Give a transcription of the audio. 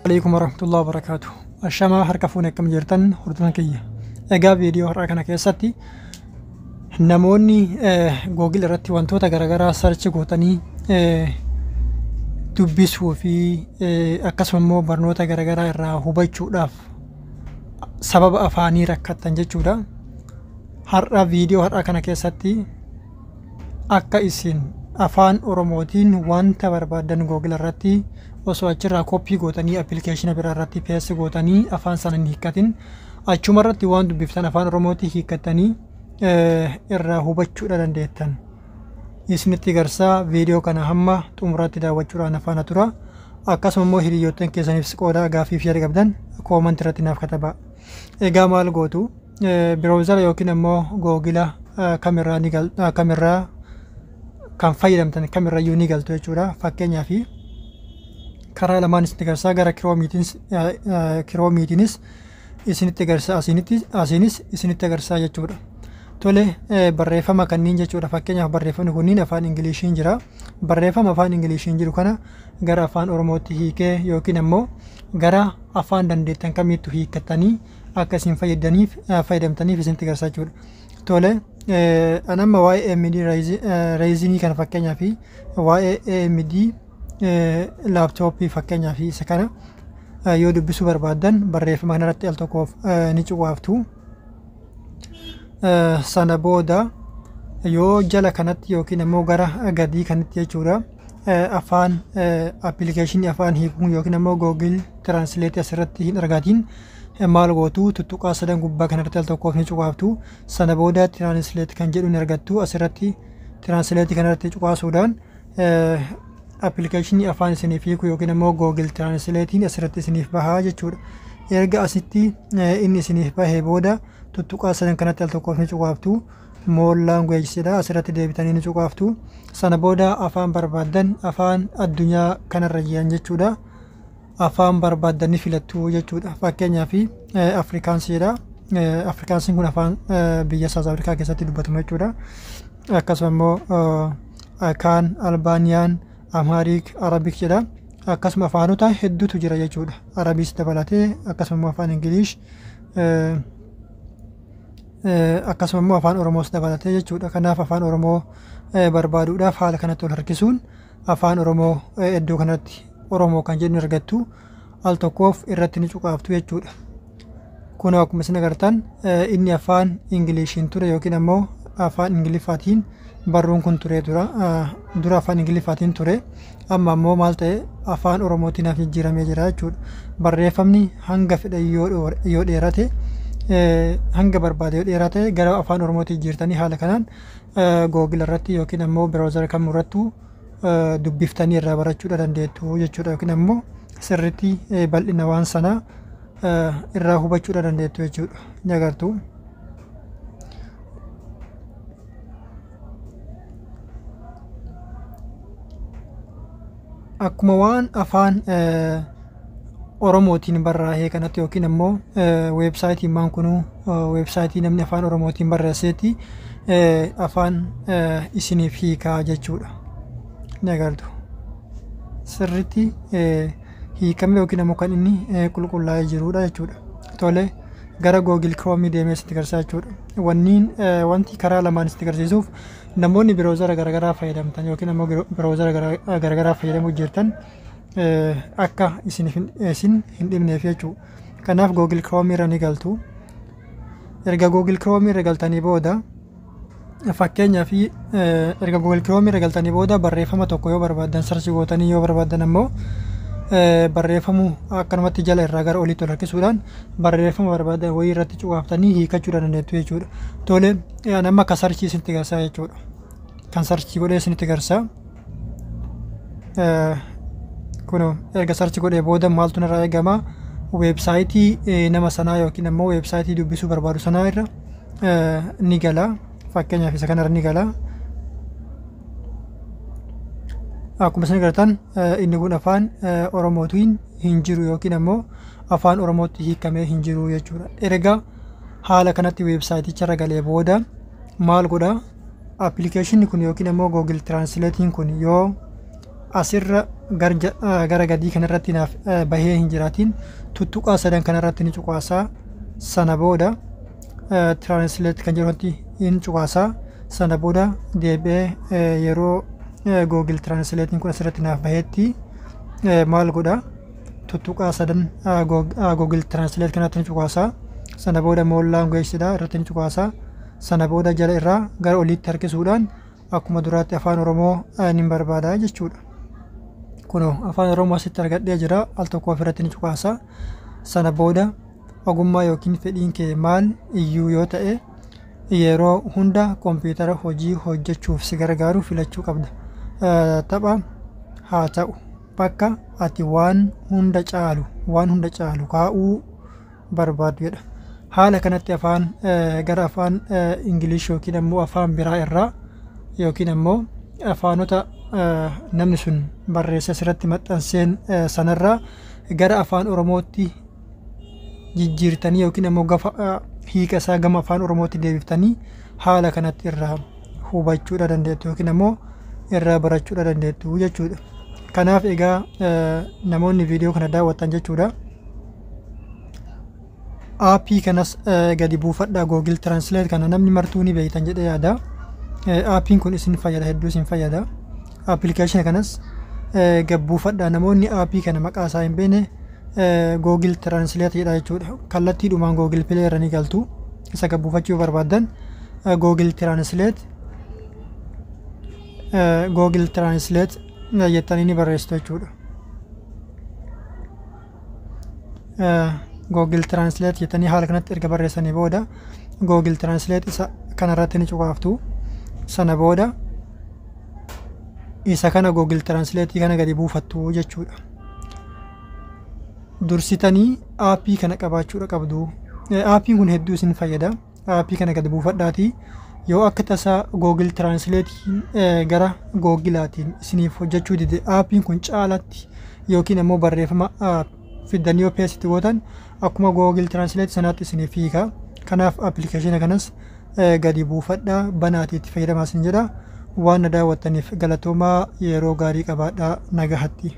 عليكم ورحمة الله وبركاته. الشما هركفوني كم جرتن هردنا كيه. إجا فيديو هركنا كيساتي. نموني جوجل رتي وانتوتا غرغرا سيرش غوتاني dubbisuu fi akkasuma immoo barnoota garaagaraa irraa hubachuudhaaf sababa afaanii rakkattan jechuudha. Har'a viidiyoo har'a kana keessatti akka isin afaan Oromootiin wanta barbaadan Google irratti osoo achirraa koppii gootanii appilikeeshina biraa irratti peessi gootanii afaan sana hin hiikkatin achuma irratti waan dubbiftan afaan Oromootii hiikkattanii irraa hubachuudha dandeettan. Isinitti garsaa viidiyoo kana hamma xumuraatti daawwachuudhaan afaana tura. Akkasuma immoo hiriyoottan keessaniif qooda gaaffii fi yaada qabdan koomantii irratti naaf katabaa. Egaa maal gootu biroozara yookiin immoo googila kamirraa kan fayyadamtan kamirrayyuu ni galtu jechuudha. Fakkeenyaaf karaa lamaan isinitti garsaa gara kiroomiitiinis isinitti garsaa asiinis isinitti garsaa jechuudha. Tole barreeffama kanniin jechuudha. Fakkeenyaaf barreeffamni kunniin afaan Ingiliishiin jira. Barreeffama afaan Ingiliishiin jiru kana gara afaan Oromootti hiikee yookiin immoo gara afaan dandeettan kamittuu hiikkattanii akka isin fayyadamtaniif isinitti garsaa jechuudha. Tole anamma waa'ee AMD Ryzenii kana fakkeenyaaf waa'ee AMD laaptooppii fakkeenyaaf isa kana yoo dubbisuu barbaadan barreeffama kanarratti al tokkoof ni cuqaaftu. Sana booda yoo jala kanatti yookiin immoo gara gadii kanatti jechuudha afaan appilikeeshinii afaan hiikuun yookiin immoo Google Translate asirratti hin argatiin maal gootu tuttuqaa sadan gubbaa kanarratti al tokkoof ni cuqaaftu. Sana booda Translate kan jedhu ni argattu. Asirratti Translate kanarratti cuqaasuudhaan appilikeeshinii afaan isiniif hiiku yookiin immoo Google Translatein asirratti isiniif bahaa jechuudha. Erga asitti inni isiniif bahee booda tuttuqaa sadan kanatti al tokkoof ni cuqaaftu. More language jedha asirratti deebitanii ni cuqaaftu. Sana booda afaan barbaadan afaan addunyaa kanarra jiran jechuudha. Afaan barbaadan ni filattu jechuudha. Fakkeenyaaf Afrikaans jedha. Afrikaansiin kun afaan biyya South Afrikaa keessatti dubbatamu jechuudha. Akkasuma immoo Kaan, Albaaniyaan, Amhariik, Arabik jedha. Akkasuma afaanota hedduutu jira jechuudha. Arabiis dabalatee akkasuma immoo afaan Ingiliish akkasuma immoo afaan Oromoos dabalatee jechuudha. Kanaaf afaan Oromoo barbaaduudhaaf haala kanatti ol harkisuun afaan Oromoo iddoo kanatti Oromoo kan jedhu argattu al tokkoof irratti ni cuqaaftu jechuudha. Kun akkuma isin agartan inni afaan Ingiliishiin ture yookiin immoo afaan Ingiliffaatiin barruun kun ture dura afaan Ingiliffaatiin ture. Amma immoo maal ta'e afaan Oromootiin jijjiiramee jira jechuudha. Barreeffamni hanga fedhe yoo dheerate hanga barbaade yoo dheerate gara afaan Oromootti jijjiirtanii haala kanaan Google irratti yookiin immoo biroozara kamirrattuu dubbiftanii irraa barachuudha dandeettu jechuudha. Yookiin immoo sirriitti bal'ina waan sanaa irraa hubachuudha dandeettu jechuudha. Ni agartu. Akkuma waan afaan Oromootiin barraa'ee kanatti yookiin immoo weebsaayitiin maan kunuu weebsaayitii namni afaan Oromootiin barreesseetti afaan isiniif hiikaa jechuudha. Ni agartu. Sirriitti hiikame yookiin immoo kan inni qulqullaa'ee jirudha jechuudha. Tole gara Google Chrome deemee sitti garsaa jechuudha. Wanti karaa lamaan sitti garsiisuuf namoonni biroozara garaagaraa fayyadamtan yookiin immoo biroozara garaagaraa fayyadamuu jirtan akka isin hin dhibneef jechuudha. Kanaaf Google Chrome irra ni galtu. Erga Google Chrome irra galtanii booda fakkeenyaaf erga Google Chrome irra galtanii booda barreeffama tokko yoo barbaadan sarchi gootanii yoo barbaadan immoo barreeffamu akkanumatti jala irraa gara oliitti ol harkisuudhaan barreeffama barbaadan wayii irratti cuqaaftanii hiikkachuudha dandeettu jechuudha. Tole nama akka sarchii isinitti garsaa jechuudha. Kan sarchii godhee isinitti garsaa. Kun erga sarchi godhee booda maaltu irraa eegama weebsaayitii nama sanaa yookiin immoo weebsaayitii dubbisuu barbaadu sanaa irra ni gala. Fakkeenyaaf isa kanarra ni gala. Akkuma isin agartan inni kun afaan Oromootiin hin jiru yookiin immoo afaan Oromootti hiikamee hin jiru jechuudha. Erga haala kanatti weebsaayiticha galee booda maal godha appilikeeshinni kun yookiin immoo Google Translatein kun yoo asirra gara gadii kanarratti naaf bahee hin jiraatiin tuttuqaa sadan kanarratti ni cuqaasaa. Sana booda translate kan jedhutti hin cuqaasaa. Sana booda deebi'ee yeroo Google Translate kun asirratti naaf baheetti maal godha tuttuqaa sadan Google Translate kanatti ni cuqaasaa. Sana booda more language dha irratti ni cuqaasaa. Sana booda jala irraa gara oliitti harkisuudhaan akkuma duraatti afaan Oromoo ni barbaada jechuudha. Kunoo afaan Oromoo asitti argadhee jira. Al tokko ofirratti ni cuqaasaa. Sana booda ogummaa yookiin fedhiin kee maal iyyuu yoo ta'e yeroo hunda kompiitara hojii hojjechuuf si gargaaru filachuu qabda. Tapha haa ta'u bakka ati waan hunda caalu kaa'uu barbaadu jedha. Haala kanatti afaan gara afaan Ingilish yookiin ammoo afaan biraa irraa yookiin ammoo afaanota namni sun barreesse asirratti maxxanseen sanarraa gara afaan Oromootti jijjiirtanii yookiin ammoo hiika isaa gama afaan Oromootti deebiftanii haala kanatti irraa hubachuudha dandeettu yookiin ammoo irraa barachuudha dandeettu jechuudha. Kanaaf egaa namoonni viidiyoo kana daawwatan jechuudha. Aappii kanas gadi buufadhaa Google Translate kana namni martuu ni beektan jedhee yaada. Aappiin kun isin fayyada, hedduu isin fayyada. Appilikeeshina kanas gad buufadhaa. Namoonni aappii kana maqaa isaa hin beekne Google Translate jedha jechuudha. Kallattiidhumaan Google Play irra ni galtu. Isa gad buufachuu barbaadan Google Translate jettanii ni barreessitu jechuudha. Google Translate jettanii haala kanatti erga barreessanii booda Google Translate isa kanarratti ni cuqaaftu. Sana booda isa kana Google Translate kana gadi buufattu jechuudha. Dursitanii aappii kana qabaachuudha qabdu. Aappiin kun hedduu isin fayyada. Aappii kana gadi buufadhaati. Yoo akka tasaa Google Translate gara Google'aatiin isiniif hojjechuu dide aappiin kun caalatti yookiin ammoo barreeffama fiddanii yoo peesiti gootan akkuma Google Translate sanaatti isiniif hiika. Kanaaf appilikeeshina kanas gadi buufadhaa banaatii itti fayyadamaa isin jedha. Waan na daawwattaniif galatoomaa, yeroo gaarii qabaadhaa, nagahatti.